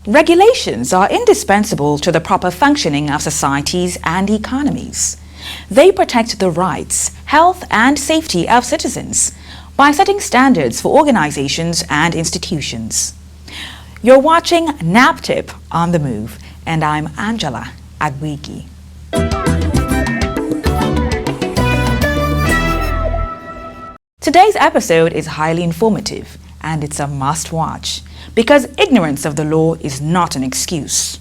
Regulations are indispensable to the proper functioning of societies and economies. They protect the rights, health and safety of citizens by setting standards for organizations and institutions. You're watching NAPTIP On The Move, and I'm Angela Agwiki. Today's episode is highly informative, and it's a must-watch because ignorance of the law is not an excuse.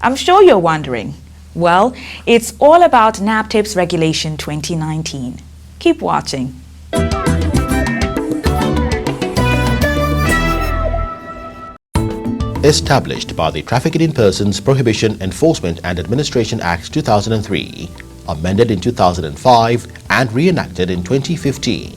I'm sure you're wondering. Well, it's all about NAPTIP's Regulation 2019. Keep watching. Established by the Trafficking in Persons Prohibition, Enforcement and Administration Act 2003, amended in 2005 and reenacted in 2015.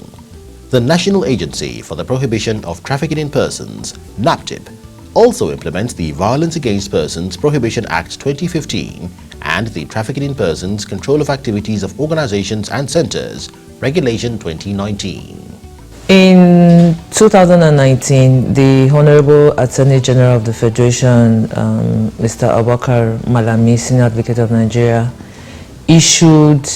The National Agency for the Prohibition of Trafficking in Persons, NAPTIP, also implements the Violence Against Persons Prohibition Act 2015 and the Trafficking in Persons Control of Activities of Organizations and Centers, Regulation 2019. In 2019, the Honorable Attorney General of the Federation, Mr. Abubakar Malami, Senior Advocate of Nigeria, issued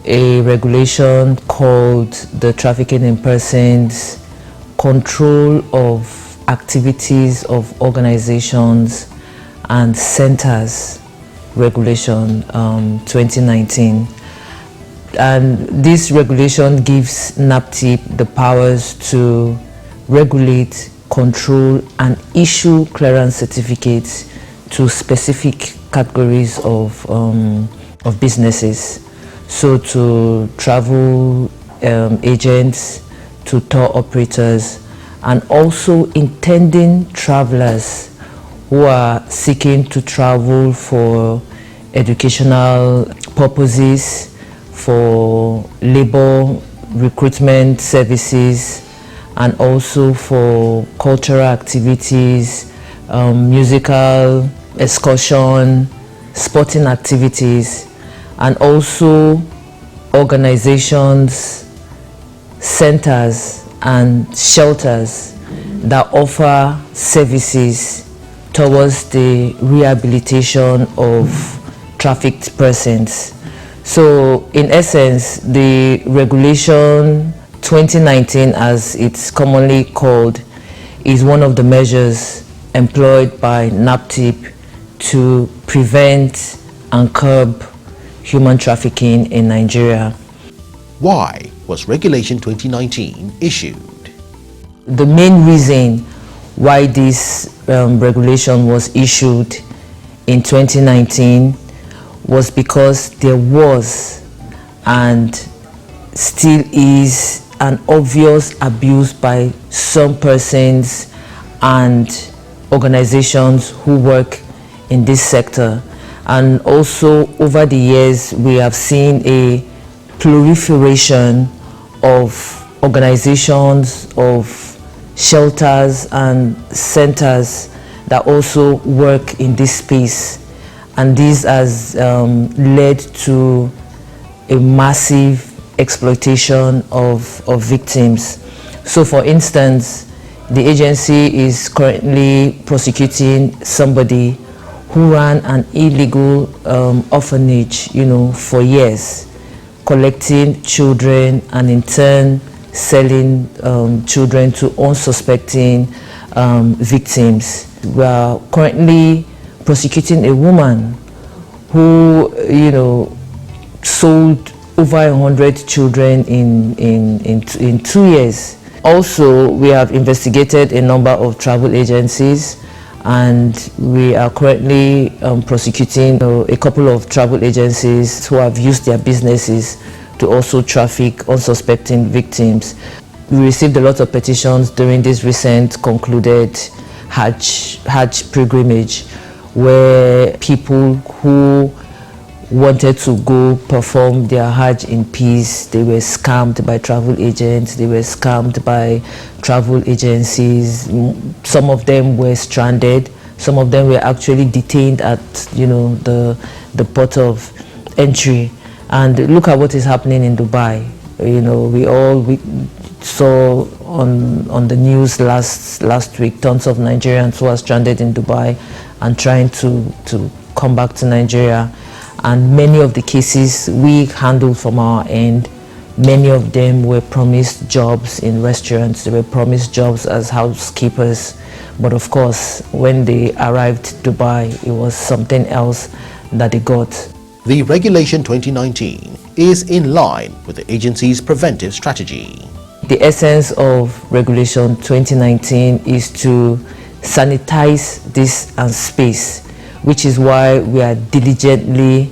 a regulation called the Trafficking in Persons Control of Activities of Organizations and Centers Regulation 2019. And this regulation gives NAPTIP the powers to regulate, control and issue clearance certificates to specific categories of businesses. So to travel agents, to tour operators, and also intending travelers who are seeking to travel for educational purposes, for labor recruitment services, and also for cultural activities, musical excursion, sporting activities, and also organizations, centers and shelters that offer services towards the rehabilitation of trafficked persons. So in essence, the regulation 2019, as it's commonly called, is one of the measures employed by NAPTIP to prevent and curb human trafficking in Nigeria. Why was Regulation 2019 issued? The main reason why this regulation was issued in 2019 was because there was and still is an obvious abuse by some persons and organizations who work in this sector. And also over the years, we have seen a proliferation of organizations, of shelters and centers that also work in this space. And this has led to a massive exploitation of victims. So for instance, the agency is currently prosecuting somebody who ran an illegal orphanage, for years, collecting children and in turn selling children to unsuspecting victims. We are currently prosecuting a woman who, sold over 100 children in 2 years. Also, we have investigated a number of travel agencies, and we are currently prosecuting a couple of travel agencies who have used their businesses to also traffic unsuspecting victims. We received a lot of petitions during this recent concluded Hajj pilgrimage, where people who wanted to go perform their Hajj in peace, they were scammed by travel agents, they were scammed by travel agencies. Some of them were stranded, some of them were actually detained at the port of entry. And look at what is happening in Dubai. We saw on the news last week tons of Nigerians who are stranded in Dubai and trying to come back to Nigeria. And many of the cases we handled from our end, many of them were promised jobs in restaurants, they were promised jobs as housekeepers. But of course, when they arrived in Dubai, it was something else that they got. The Regulation 2019 is in line with the agency's preventive strategy. The essence of Regulation 2019 is to sanitize this space, which is why we are diligently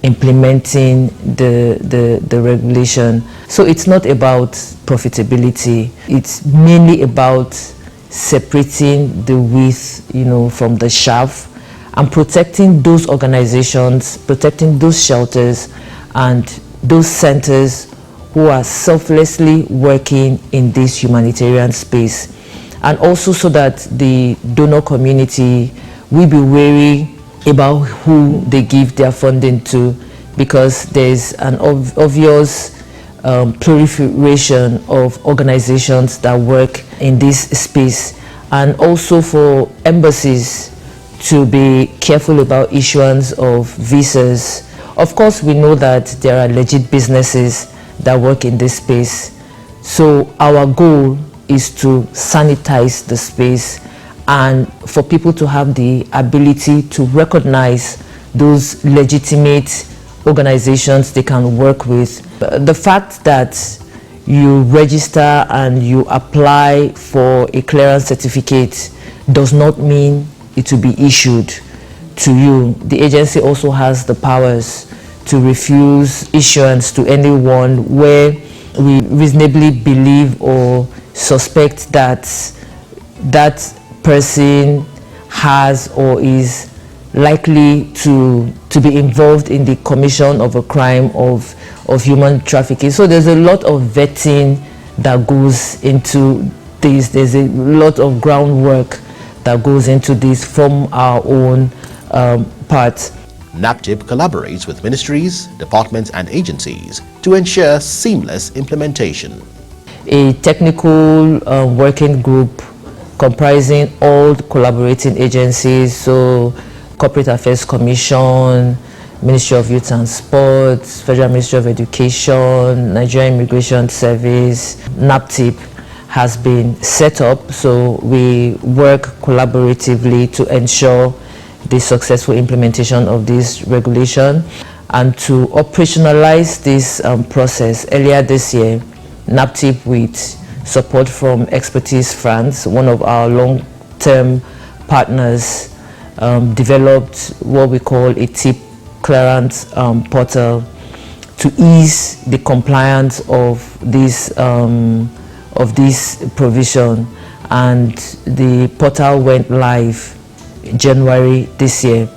implementing the regulation. So it's not about profitability, it's mainly about separating the wheat, from the chaff, and protecting those organizations, protecting those shelters and those centers who are selflessly working in this humanitarian space. And also so that the donor community will be wary about who they give their funding to, because there's an obvious proliferation of organizations that work in this space. And also for embassies to be careful about issuance of visas. Of course, we know that there are legit businesses that work in this space. So our goal is to sanitize the space and for people to have the ability to recognize those legitimate organizations they can work with. The fact that you register and you apply for a clearance certificate does not mean it will be issued to you. The agency also has the powers to refuse issuance to anyone where we reasonably believe or suspect that that person has or is likely to be involved in the commission of a crime of human trafficking. So there's a lot of vetting that goes into this. There's a lot of groundwork that goes into this from our own part. NAPTIP collaborates with ministries, departments and agencies to ensure seamless implementation. A technical working group comprising all collaborating agencies, so Corporate Affairs Commission, Ministry of Youth and Sports, Federal Ministry of Education, Nigerian Immigration Service, NAPTIP has been set up, so we work collaboratively to ensure the successful implementation of this regulation. And to operationalize this process, earlier this year, NAPTIP, with support from Expertise France, one of our long-term partners, developed what we call a tip clearance portal to ease the compliance of this provision, and the portal went live January this year.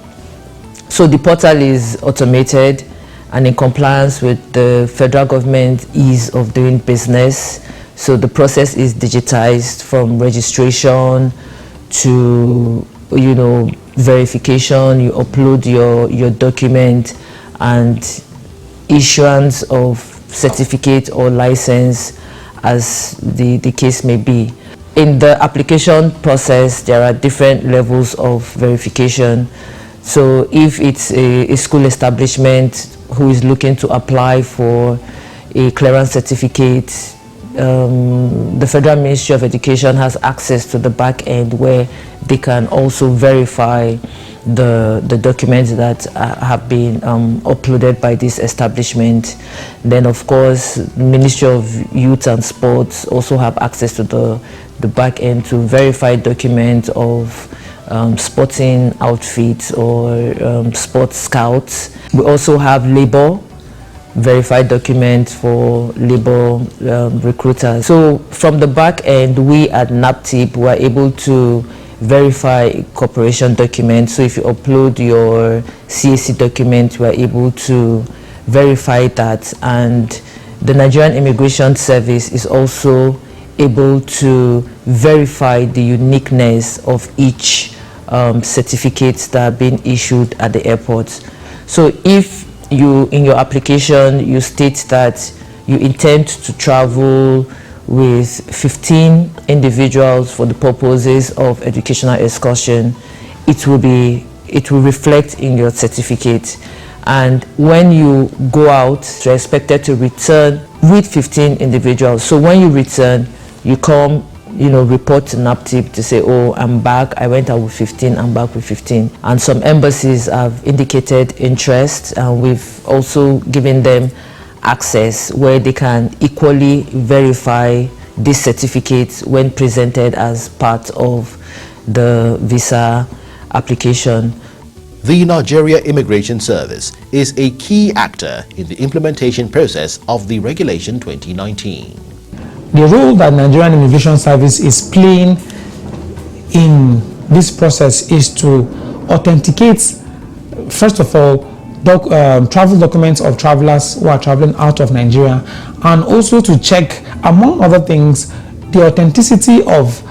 So the portal is automated and in compliance with the federal government ease of doing business. So the process is digitized from registration to verification. You upload your document, and issuance of certificate or license as the case may be. In the application process, there are different levels of verification. So if it's a school establishment who is looking to apply for a clearance certificate, the Federal Ministry of Education has access to the back end where they can also verify the documents that have been uploaded by this establishment. Then of course Ministry of Youth and Sports also have access to the back end to verify documents of sporting outfits or sports scouts. We also have labor verified documents for labor recruiters. So from the back end, we at NAPTIP were able to verify corporation documents. So if you upload your CAC document, we are able to verify that, and the Nigerian Immigration Service is also able to verify the uniqueness of each certificates that are being issued at the airport. So if you, in your application, you state that you intend to travel with 15 individuals for the purposes of educational excursion, it will reflect in your certificate. And when you go out, you're expected to return with 15 individuals. So when you return, you come, report to NAPTIP to say, oh, I'm back, I went out with 15, I'm back with 15. And some embassies have indicated interest, and we've also given them access where they can equally verify these certificates when presented as part of the visa application. The Nigeria Immigration Service is a key actor in the implementation process of the Regulation 2019. The role that Nigerian Immigration Service is playing in this process is to authenticate, first of all, travel documents of travelers who are traveling out of Nigeria, and also to check, among other things, the authenticity of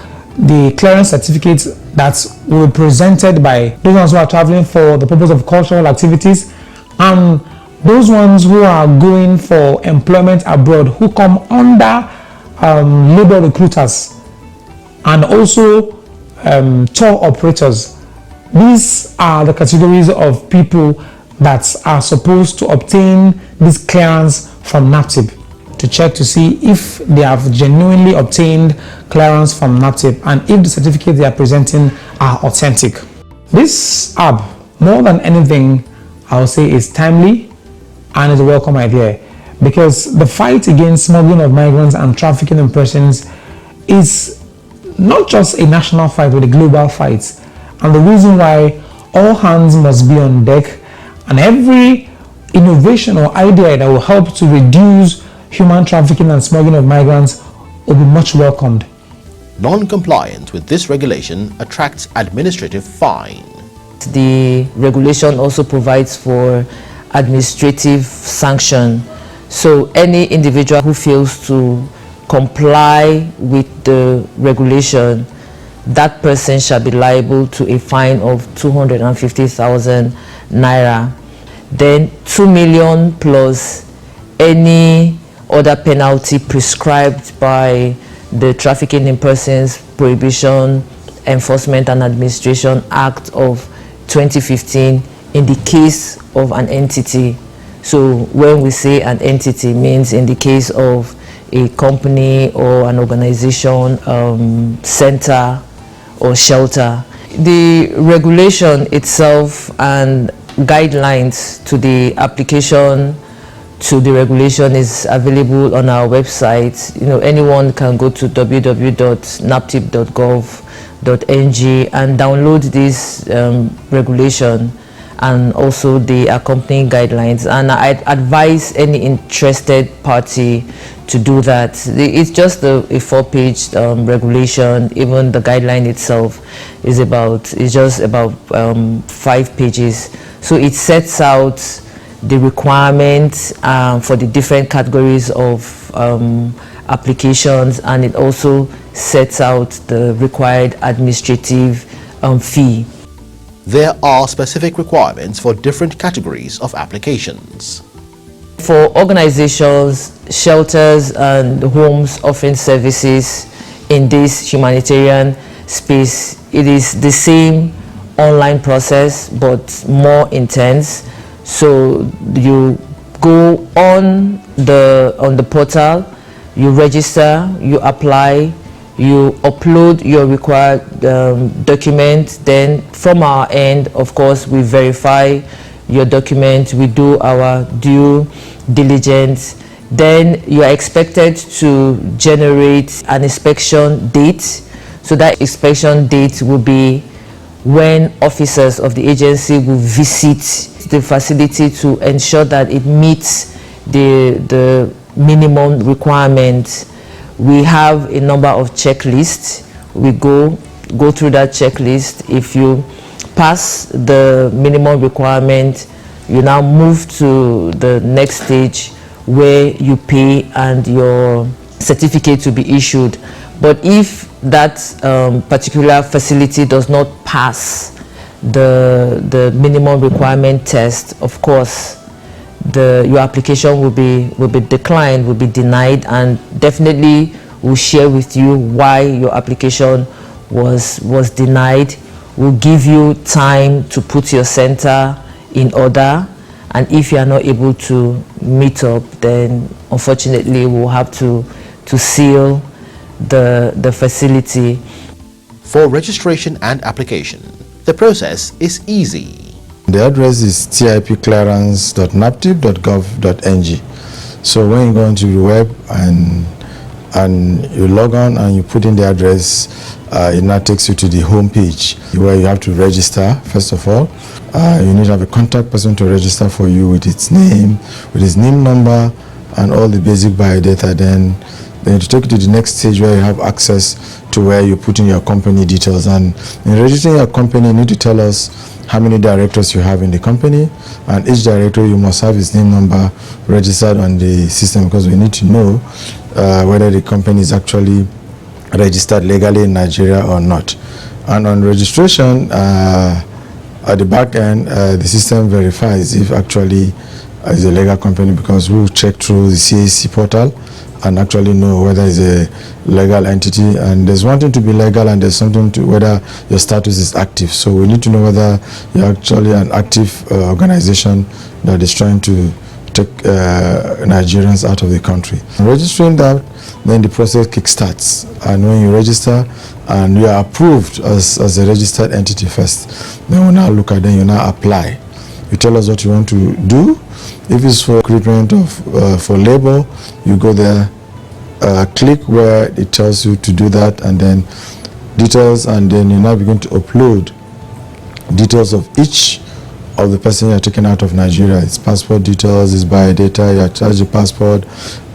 the clearance certificates that will be presented by those ones who are traveling for the purpose of cultural activities, and those ones who are going for employment abroad, who come under labor recruiters and also tour operators. These are the categories of people that are supposed to obtain this clearance from NAPTIP, to check to see if they have genuinely obtained clearance from NAPTIP and if the certificates they are presenting are authentic. This app, more than anything, I would say is timely and is a welcome idea, because the fight against smuggling of migrants and trafficking in persons is not just a national fight but a global fight, and the reason why all hands must be on deck, and every innovation or idea that will help to reduce human trafficking and smuggling of migrants will be much welcomed. Non-compliance with this regulation attracts administrative fine. The regulation also provides for administrative sanction. So any individual who fails to comply with the regulation, that person shall be liable to a fine of 250,000 naira. Then 2 million plus any other penalty prescribed by the Trafficking in Persons Prohibition, Enforcement and Administration Act of 2015 in the case of an entity. So when we say an entity, means in the case of a company or an organization, center or shelter. The regulation itself and guidelines to the application to the regulation is available on our website. Anyone can go to www.naptip.gov.ng and download this regulation and also the accompanying guidelines, and I advise any interested party to do that. It's just a 4-page regulation. Even the guideline itself is just about 5 pages. So it sets out the requirements for the different categories of applications, and it also sets out the required administrative fee. There are specific requirements for different categories of applications. For organizations, shelters and homes offering services in this humanitarian space, it is the same online process but more intense. So you go on the portal, you register, you apply, you upload your required document. Then from our end, of course, we verify your document, we do our due diligence. Then you are expected to generate an inspection date. So that inspection date will be when officers of the agency will visit the facility to ensure that it meets the minimum requirements. We have a number of checklists. We go through that checklist. If you pass the minimum requirement, you now move to the next stage where you pay and your certificate will be issued. But if that particular facility does not pass the minimum requirement test, of course, your application will be declined, will be denied, and definitely we'll share with you why your application was denied. We'll give you time to put your center in order, and if you are not able to meet up, then unfortunately we'll have to seal the facility. For registration and application, the process is easy. The address is tipclearance.naptip.gov.ng. So when you go onto the web and you log on and you put in the address, it now takes you to the home page where you have to register. First of all, you need to have a contact person to register for you with its name, with his name number, and all the basic biodata. Then to take you to the next stage where you have access to where you put in your company details. And in registering your company, you need to tell us how many directors you have in the company, and each director you must have his name number registered on the system, because we need to know whether the company is actually registered legally in Nigeria or not. And on registration, at the back end, the system verifies if actually is a legal company, because we'll check through the CAC portal and actually know whether it's a legal entity. And there's one thing to be legal, and there's something to whether your status is active. So we need to know whether you're actually an active organization that is trying to take Nigerians out of the country. Registering that, then the process kickstarts. And when you register and you are approved as a registered entity first, then we now look at it, you now apply. You tell us what you want to do. If it's for recruitment for labor, you go there, click where it tells you to do that, and then details, and then you now begin to upload details of each of the person you're taking out of Nigeria. It's passport details, it's biodata, you attach the passport,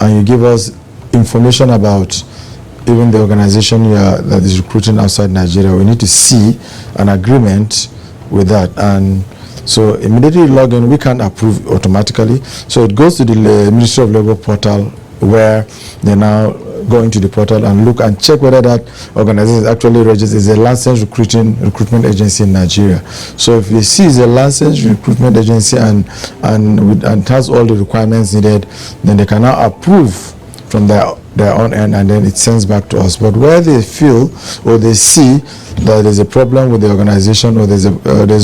and you give us information about even the organization that is recruiting outside Nigeria. We need to see an agreement with that. And so immediately you log in, we can't approve automatically. So it goes to the Ministry of Labour portal, where they now go into the portal and look and check whether that organization is actually registered as a licensed recruitment agency in Nigeria. So if they see it's a licensed recruitment agency and has all the requirements needed, then they can now approve from their own end, and then it sends back to us. But where they feel or they see that there's a problem with the organization, or there's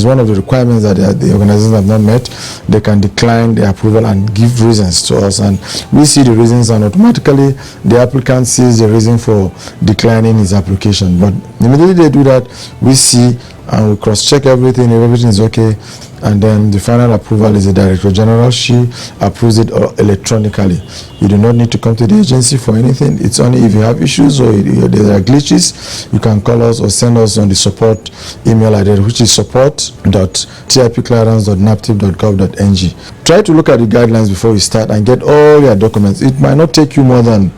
one of the requirements that the organization have not met, they can decline the approval and give reasons to us, and we see the reasons, and automatically the applicant sees the reason for declining his application. But immediately they do that, we see and we cross-check everything. If everything is okay, and then the final approval is the Director General. She approves it electronically. You do not need to come to the agency for anything. It's only if you have issues or there are glitches, you can call us or send us on the support email address, which is support.tipclearance.naptip.gov.ng. Try to look at the guidelines before you start and get all your documents. It might not take you more than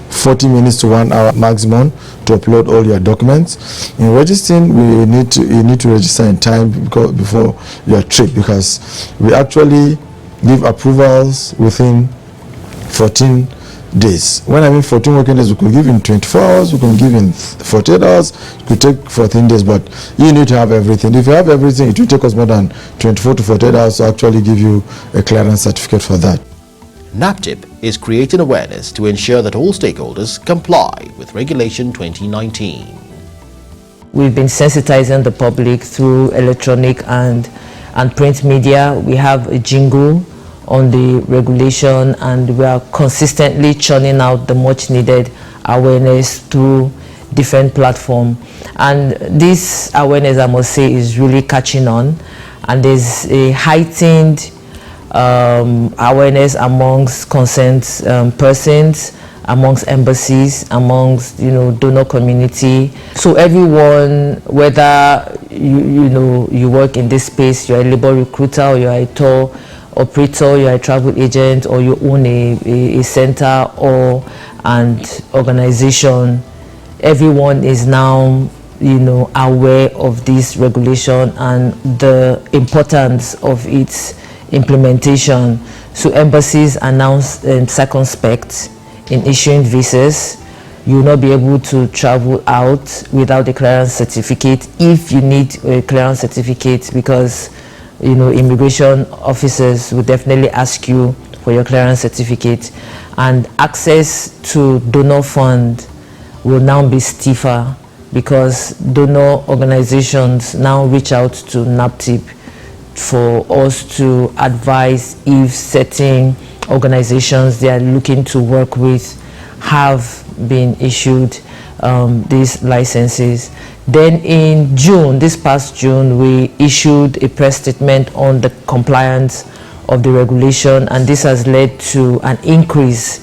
40 minutes to 1 hour maximum to upload all your documents. In registering, you need to register in time before your trip, because we actually give approvals within 14 days. When I mean 14 working days, we could give in 24 hours, we can give in 48 hours, it could take 14 days, but you need to have everything. If you have everything, it will take us more than 24 to 48 hours to actually give you a clearance certificate for that. NAPTIP is creating awareness to ensure that all stakeholders comply with Regulation 2019. We've been sensitizing the public through electronic and print media. We have a jingle on the regulation, and we are consistently churning out the much needed awareness through different platforms. And this awareness, I must say, is really catching on, and there's a heightened awareness amongst concerned persons, amongst embassies, amongst donor community. So everyone, whether you work in this space, you're a labor recruiter, or you're a tour operator, you're a travel agent, or you own a center or an organization, everyone is now aware of this regulation and the importance of its implementation. So embassies are now circumspect in issuing visas. You will not be able to travel out without a clearance certificate if you need a clearance certificate, because immigration officers will definitely ask you for your clearance certificate, and access to donor fund will now be stiffer because donor organizations now reach out to NAPTIP for us to advise if certain organizations they are looking to work with have been issued these licenses. Then in June, this past June, we issued a press statement on the compliance of the regulation, and this has led to an increase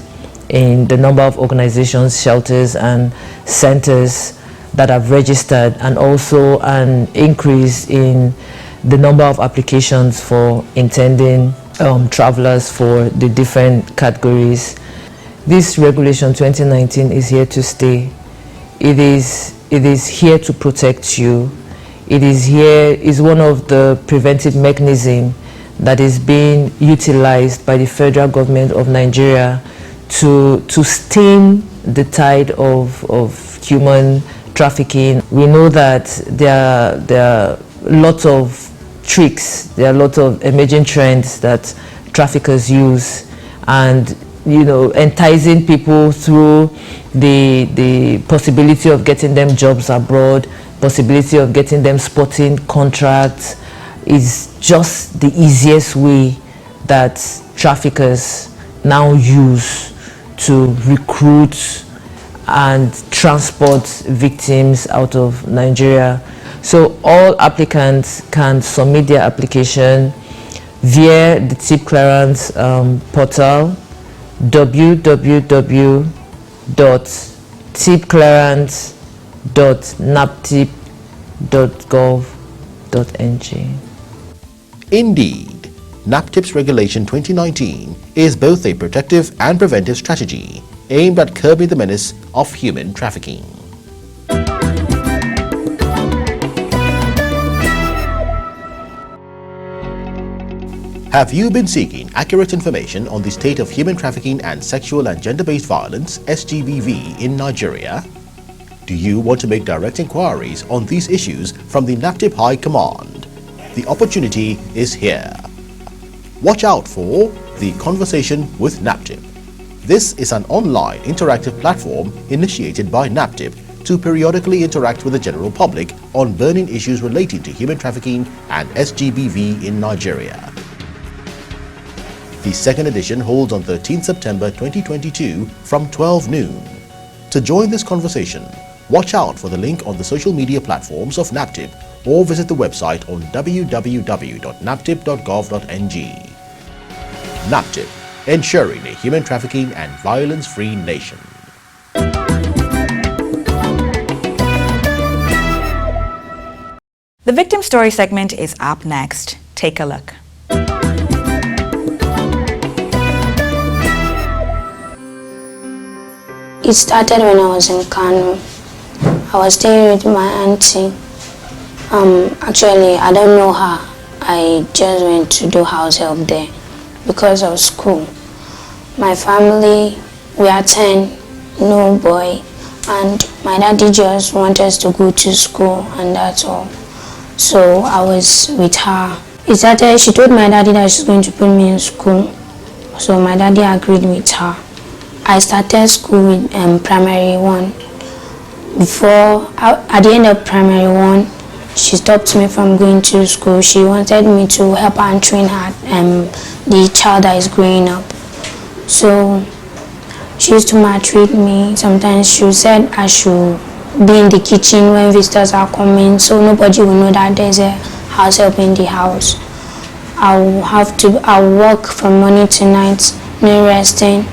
in the number of organizations, shelters and centers that have registered, and also an increase in the number of applications for intending travelers for the different categories. This regulation 2019 is here to stay. It is here to protect you. It is one of the preventive mechanisms that is being utilized by the federal government of Nigeria to stem the tide of human trafficking. We know that there are lots of tricks, there are lots of emerging trends that traffickers use, and enticing people through the possibility of getting them jobs abroad, possibility of getting them sporting contracts is just the easiest way that traffickers now use to recruit and transport victims out of Nigeria. So all applicants can submit their application via the TIP clearance portal, www.tipclearance.naptip.gov.ng. Indeed, NAPTIP's Regulation 2019 is both a protective and preventive strategy aimed at curbing the menace of human trafficking. Have you been seeking accurate information on the state of human trafficking and sexual and gender-based violence (SGBV) in Nigeria? Do you want to make direct inquiries on these issues from the NAPTIP High Command? The opportunity is here. Watch out for the Conversation with NAPTIP. This is an online interactive platform initiated by NAPTIP to periodically interact with the general public on burning issues relating to human trafficking and SGBV in Nigeria. The second edition holds on 13 September 2022 from 12 noon. To join this conversation, watch out for the link on the social media platforms of NAPTIP or visit the website on www.naptip.gov.ng. NAPTIP, ensuring a human trafficking and violence-free nation. The Victim Story segment is up next. Take a look. It started when I was in Kano. I was staying with my auntie. Actually, I don't know her. I just went to do house help there because of school. My family, we are 10, no boy, and my daddy just wanted us to go to school, and that's all. So I was with her. She told my daddy that she's going to put me in school. So my daddy agreed with her. I started school with primary 1. At the end of primary 1, she stopped me from going to school. She wanted me to help her and train her, the child that is growing up. So she used to maltreat me. Sometimes she said I should be in the kitchen when visitors are coming, so nobody will know that there's a house help in the house. I'll work from morning to night, no resting.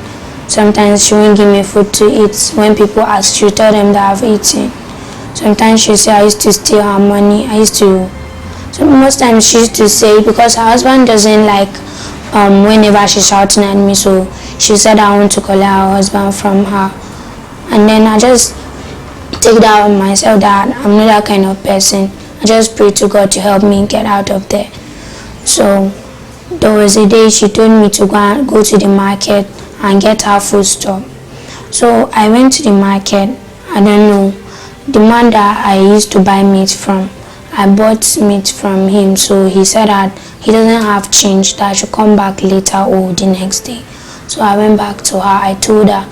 Sometimes she won't give me food to eat. When people ask, she'll tell them that I've eaten. Sometimes she'll say I used to steal her money. So most times she used to say, because her husband doesn't like whenever she's shouting at me, so she said I want to collect her husband from her. And then I just take that on myself that I'm not that kind of person. I just pray to God to help me get out of there. So there was a day she told me to go to the market and get her food stuff. So I went to the market. I don't know, the man that I used to buy meat from, I bought meat from him, so he said that he doesn't have change, that I should come back later or the next day. So I went back to her. I told her.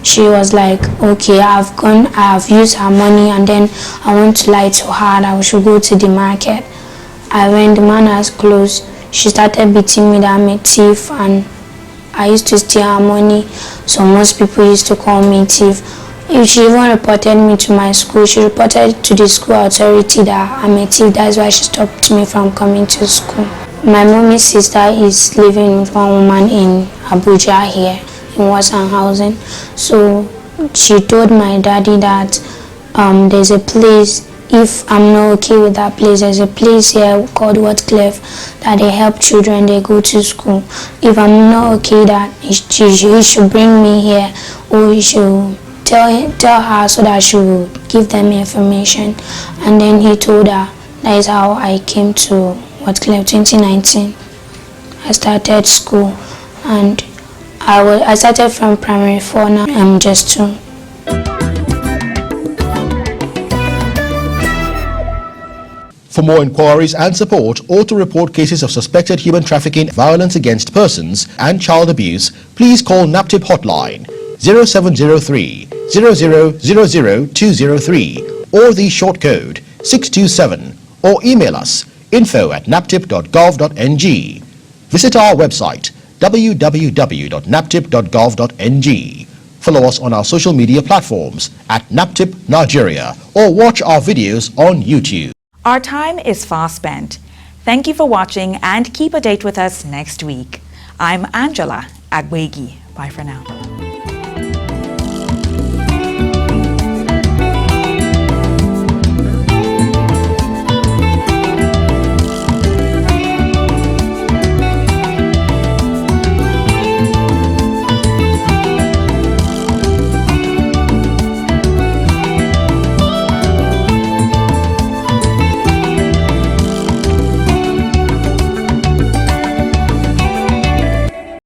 She was like, okay, I've used her money, and then I want to lie to her that we should go to the market. I went, the man has closed. She started beating me that I'm a thief and I used to steal her money, so most people used to call me thief. She even reported me to my school. She reported to the school authority that I'm a thief. That's why she stopped me from coming to school. My mommy's sister is living with one woman in Abuja here, in Watson housing. So she told my daddy that there's a place, if I'm not okay with that place, there's a place here called Watcliffe that they help children, they go to school. If I'm not okay, that he should bring me here, or he should tell her so that she will give them information. And then he told her. That is how I came to Watcliffe 2019. I started school, and I started from primary 4, now I'm just 2. For more inquiries and support, or to report cases of suspected human trafficking, violence against persons and child abuse, please call NAPTIP hotline 0703 0000 203 or the short code 627, or email us info@naptip.gov.ng. Visit our website www.naptip.gov.ng. Follow us on our social media platforms at NAPTIP Nigeria, or watch our videos on YouTube. Our time is fast spent. Thank you for watching, and keep a date with us next week. I'm Angela Agwegi. Bye for now.